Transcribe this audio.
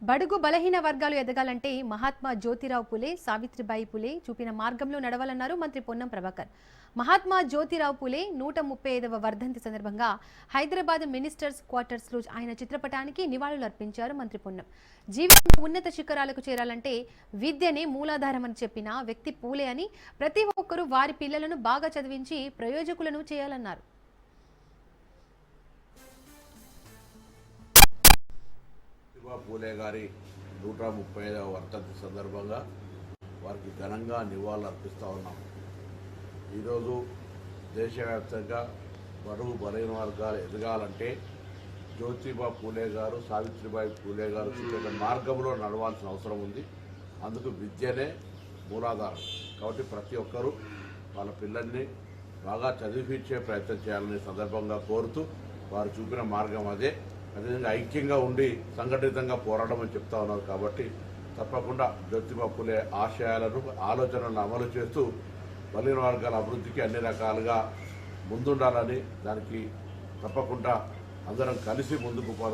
బడుగు బలహీన వర్గాలు ఎదగాలంటే మహాత్మా జ్యోతిరావు పులే, సావిత్రిబాయి పులే చూపిన మార్గంలో నడవాలన్నారు మంత్రి పొన్నం ప్రభాకర్. మహాత్మా జ్యోతిరావు పులే 135వ వర్ధంతి సందర్భంగా హైదరాబాద్ మినిస్టర్స్ క్వార్టర్స్లో ఆయన చిత్రపటానికి నివాళులు అర్పించారు మంత్రి పొన్నం. జీవితంలో ఉన్నత శిఖరాలకు చేరాలంటే విద్యనే మూలాధారమని చెప్పిన వ్యక్తి పూలే అని, ప్రతి ఒక్కరూ వారి పిల్లలను బాగా చదివించి ప్రయోజకులను చేయాలన్నారు. పూలే గారి 135వ వర్ధంతి సందర్భంగా వారికి ఘనంగా నివాళులు అర్పిస్తూ ఉన్నాం. ఈరోజు దేశవ్యాప్తంగా బడుగు బలహీన వర్గాలు ఎదగాలంటే జ్యోతిబా పూలే గారు, సావిత్రిబాయి పూలే గారు చూపిన మార్గంలో నడవాల్సిన అవసరం ఉంది. అందుకు విద్యనే మూలాధారం. కాబట్టి ప్రతి ఒక్కరూ వాళ్ళ పిల్లల్ని బాగా చదివించే ప్రయత్నం చేయాలని సందర్భంగా కోరుతూ వారు చూపిన మార్గం అదే. అదేవిధంగా ఐక్యంగా ఉండి సంఘటితంగా పోరాడమని చెప్తా ఉన్నారు. కాబట్టి తప్పకుండా జ్యోతిబా పూలే ఆశయాలను, ఆలోచనలను అమలు చేస్తూ బలహీన వర్గాల అభివృద్ధికి అన్ని రకాలుగా ముందుండాలని, దానికి తప్పకుండా అందరం కలిసి ముందుకు పోదాం.